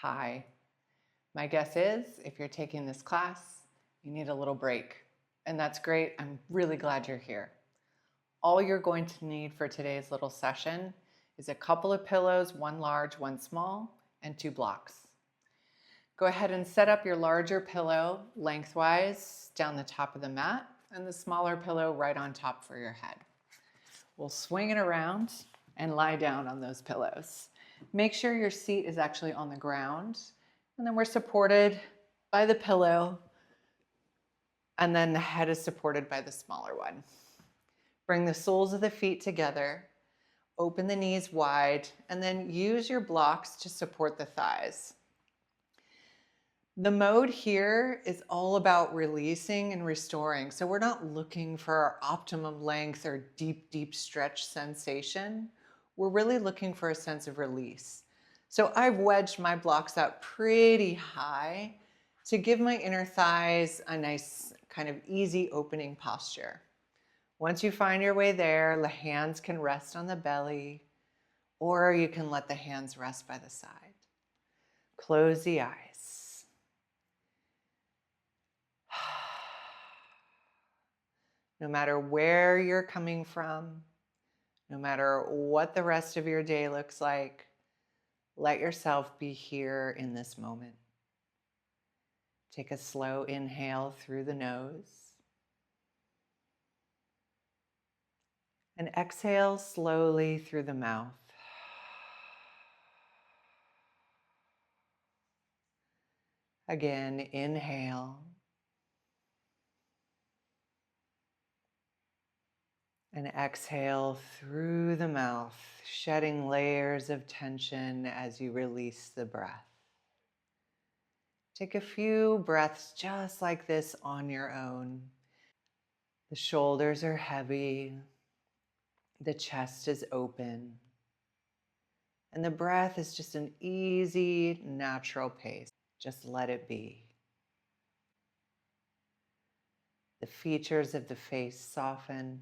Hi. My guess is if you're taking this class, you need a little break. And that's great. I'm really glad you're here. All you're going to need for today's little session is a couple of pillows, one large, one small, and 2 blocks. Go ahead and set up your larger pillow lengthwise down the top of the mat and the smaller pillow right on top for your head. We'll swing it around and lie down on those pillows. Make sure your seat is actually on the ground, and then we're supported by the pillow, and then the head is supported by the smaller one. Bring the soles of the feet together, open the knees wide, and then use your blocks to support the thighs. The mode here is all about releasing and restoring. So we're not looking for our optimum length or deep stretch sensation. We're really looking for a sense of release. So I've wedged my blocks out pretty high to give my inner thighs a nice kind of easy opening posture. Once you find your way there, the hands can rest on the belly, or you can let the hands rest by the side. Close the eyes. No matter where you're coming from, no matter what the rest of your day looks like, let yourself be here in this moment. Take a slow inhale through the nose and exhale slowly through the mouth. Again, inhale. And exhale through the mouth, shedding layers of tension as you release the breath. Take a few breaths just like this on your own. The shoulders are heavy, the chest is open, and the breath is just an easy, natural pace. Just let it be. The features of the face soften.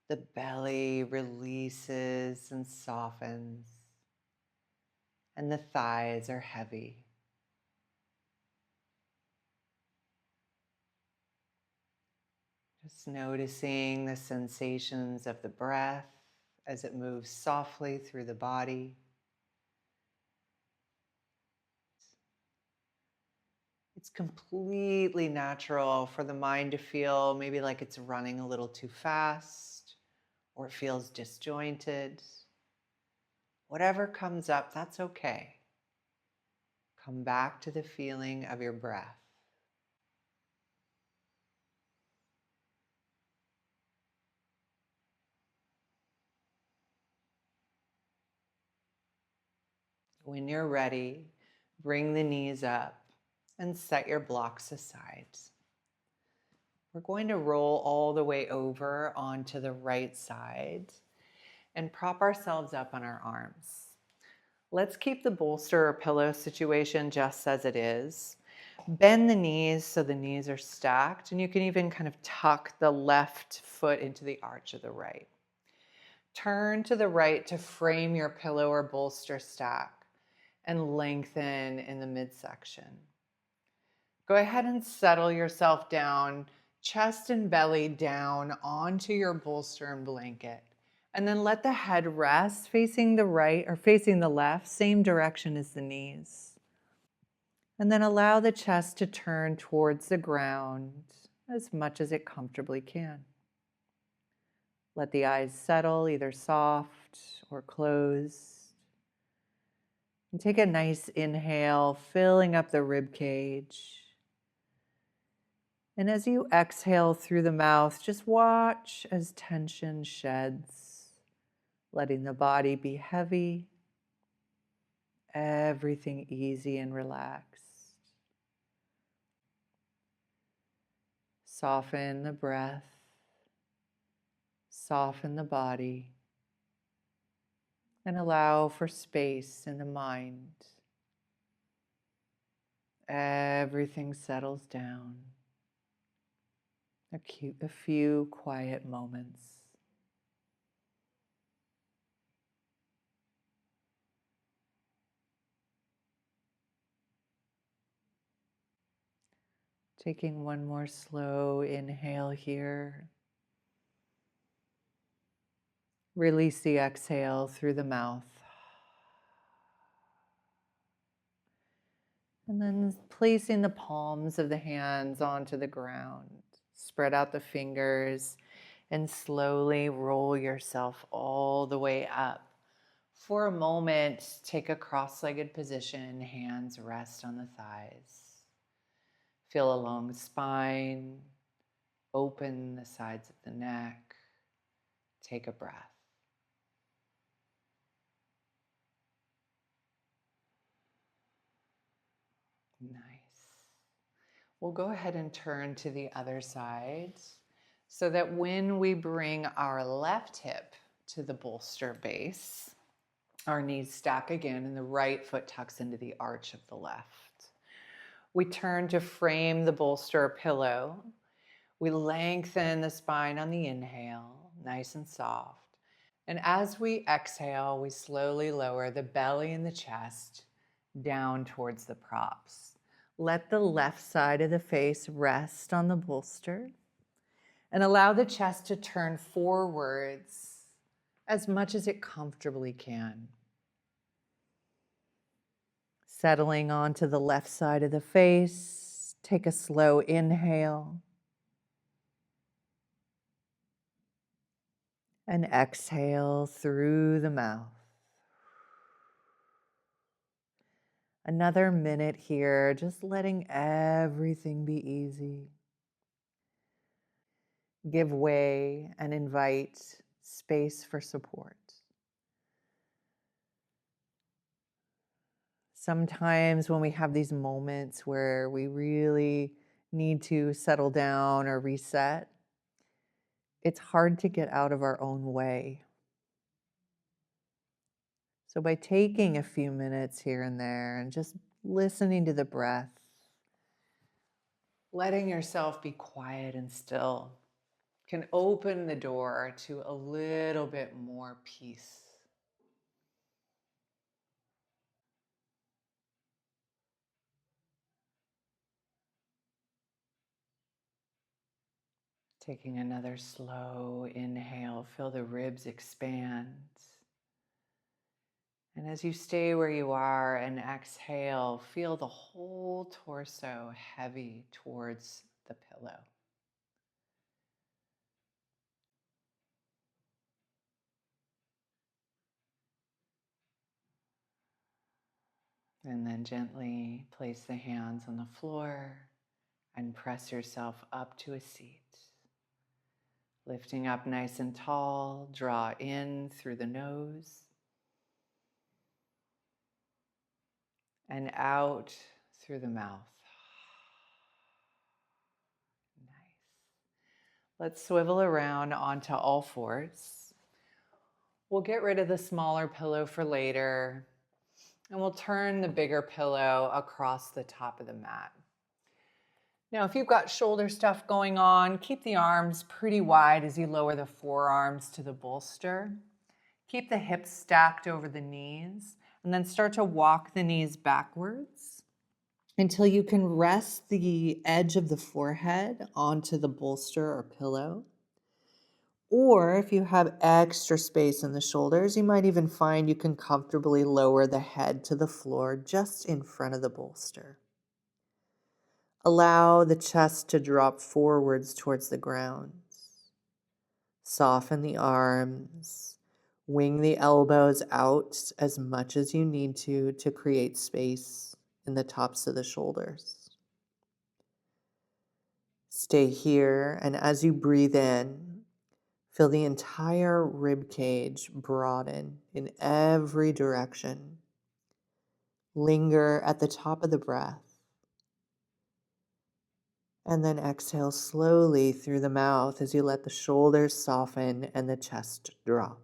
The belly releases and softens, and the thighs are heavy. Just noticing the sensations of the breath as it moves softly through the body. It's completely natural for the mind to feel maybe like it's running a little too fast or it feels disjointed. Whatever comes up, that's okay. Come back to the feeling of your breath. When you're ready, bring the knees up and set your blocks aside. We're going to roll all the way over onto the right side and prop ourselves up on our arms. Let's keep the bolster or pillow situation just as it is. Bend the knees so the knees are stacked, and you can even kind of tuck the left foot into the arch of the right. Turn to the right to frame your pillow or bolster stack and lengthen in the midsection. Go ahead and settle yourself down, chest and belly down onto your bolster and blanket. And then let the head rest facing the right or facing the left, same direction as the knees. And then allow the chest to turn towards the ground as much as it comfortably can. Let the eyes settle, either soft or closed. And take a nice inhale, filling up the rib cage. And as you exhale through the mouth, just watch as tension sheds, letting the body be heavy, everything easy and relaxed. Soften the breath, soften the body, and allow for space in the mind. Everything settles down. A few quiet moments. Taking one more slow inhale here. Release the exhale through the mouth. And then placing the palms of the hands onto the ground. Spread out the fingers and slowly roll yourself all the way up. For a moment, take a cross-legged position. Hands rest on the thighs. Feel a long spine. Open the sides of the neck. Take a breath. Nice. We'll go ahead and turn to the other side so that when we bring our left hip to the bolster base, our knees stack again and the right foot tucks into the arch of the left. We turn to frame the bolster or pillow. We lengthen the spine on the inhale, nice and soft. And as we exhale, we slowly lower the belly and the chest down towards the props. Let the left side of the face rest on the bolster and allow the chest to turn forwards as much as it comfortably can. Settling onto the left side of the face, take a slow inhale and exhale through the mouth. Another minute here, just letting everything be easy. Give way and invite space for support. Sometimes when we have these moments where we really need to settle down or reset, it's hard to get out of our own way. So by taking a few minutes here and there and just listening to the breath, letting yourself be quiet and still can open the door to a little bit more peace. Taking another slow inhale, feel the ribs expand. And as you stay where you are and exhale, feel the whole torso heavy towards the pillow. And then gently place the hands on the floor and press yourself up to a seat. Lifting up nice and tall, draw in through the nose and out through the mouth. Nice. Let's swivel around onto all fours. We'll get rid of the smaller pillow for later, and we'll turn the bigger pillow across the top of the mat. Now, if you've got shoulder stuff going on, keep the arms pretty wide as you lower the forearms to the bolster. Keep the hips stacked over the knees, and then start to walk the knees backwards until you can rest the edge of the forehead onto the bolster or pillow. Or if you have extra space in the shoulders, you might even find you can comfortably lower the head to the floor just in front of the bolster. Allow the chest to drop forwards towards the ground. Soften the arms. Wing the elbows out as much as you need to create space in the tops of the shoulders. Stay here, and as you breathe in, feel the entire rib cage broaden in every direction. Linger at the top of the breath. And then exhale slowly through the mouth as you let the shoulders soften and the chest drop.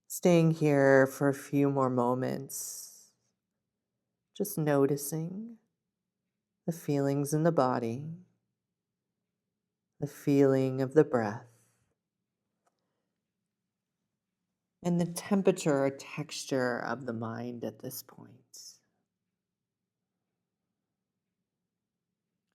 Staying here for a few more moments, just noticing the feelings in the body, the feeling of the breath, and the temperature or texture of the mind at this point.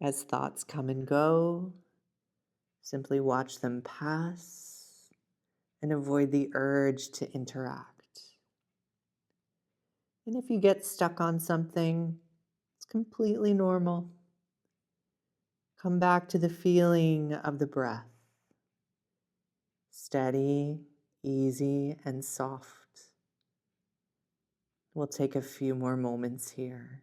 As thoughts come and go, simply watch them pass and avoid the urge to interact. And if you get stuck on something, it's completely normal. Come back to the feeling of the breath. Steady, easy, and soft. We'll take a few more moments here.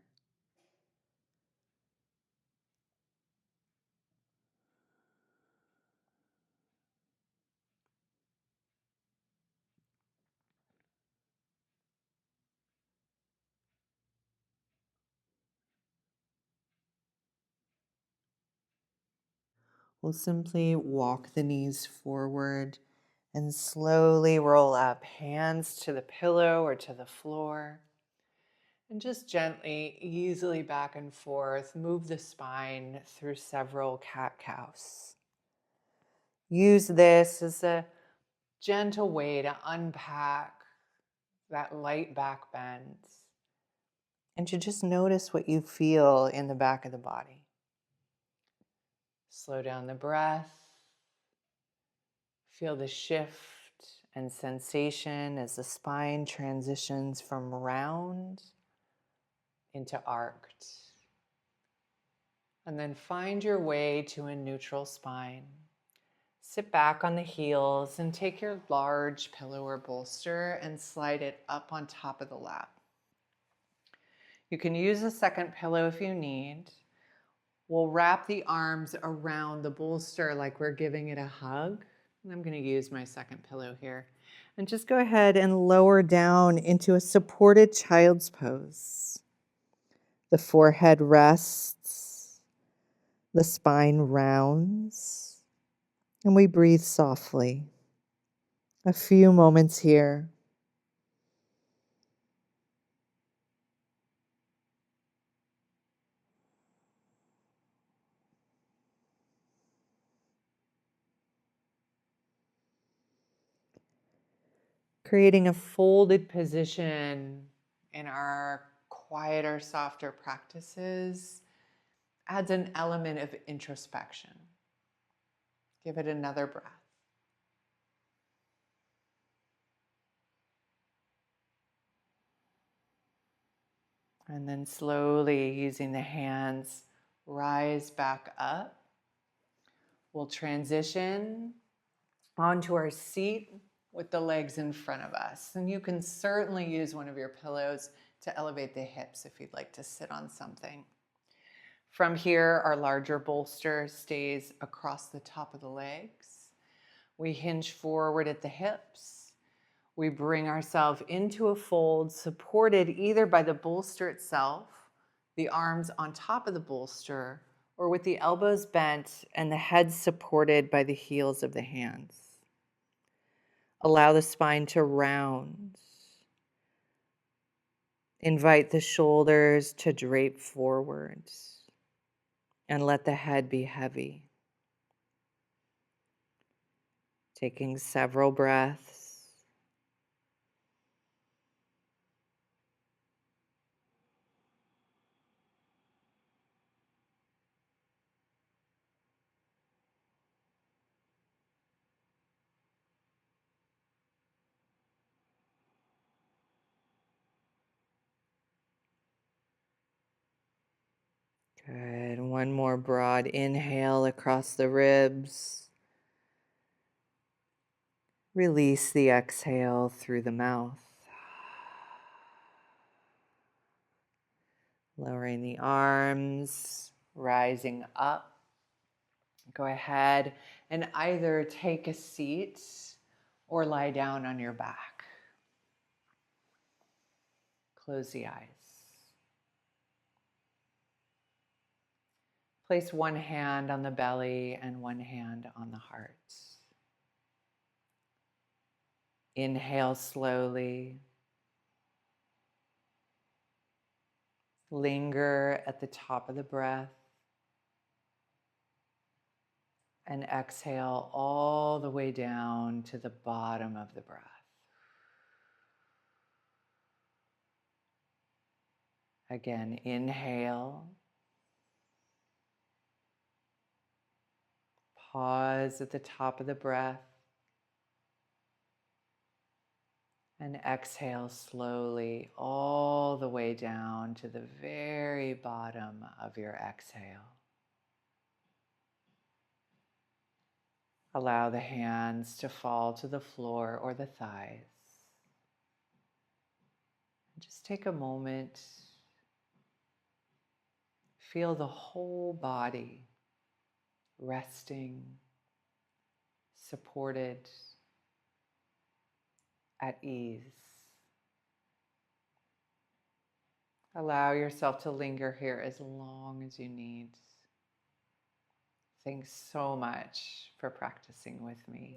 We'll simply walk the knees forward and slowly roll up, hands to the pillow or to the floor. And just gently, easily back and forth, move the spine through several cat-cows. Use this as a gentle way to unpack that light back bend and to just notice what you feel in the back of the body. Slow down the breath. Feel the shift and sensation as the spine transitions from round into arched. And then find your way to a neutral spine. Sit back on the heels and take your large pillow or bolster and slide it up on top of the lap. You can use a second pillow if you need. We'll wrap the arms around the bolster like we're giving it a hug. And I'm going to use my second pillow here. And just go ahead and lower down into a supported child's pose. The forehead rests, the spine rounds, and we breathe softly. A few moments here. Creating a folded position in our quieter, softer practices adds an element of introspection. Give it another breath. And then slowly, using the hands, rise back up. We'll transition onto our seat with the legs in front of us. And you can certainly use one of your pillows to elevate the hips if you'd like to sit on something. From here, our larger bolster stays across the top of the legs. We hinge forward at the hips. We bring ourselves into a fold supported either by the bolster itself, the arms on top of the bolster, or with the elbows bent and the head supported by the heels of the hands. Allow the spine to round. Invite the shoulders to drape forwards and let the head be heavy. Taking several breaths. Good. One more broad inhale across the ribs. Release the exhale through the mouth. Lowering the arms, rising up. Go ahead and either take a seat or lie down on your back. Close the eyes. Place one hand on the belly and one hand on the heart. Inhale slowly. Linger at the top of the breath. And exhale all the way down to the bottom of the breath. Again, inhale. Pause at the top of the breath and exhale slowly all the way down to the very bottom of your exhale. Allow the hands to fall to the floor or the thighs. Just take a moment. Feel the whole body resting, supported, at ease. Allow yourself to linger here as long as you need. Thanks so much for practicing with me.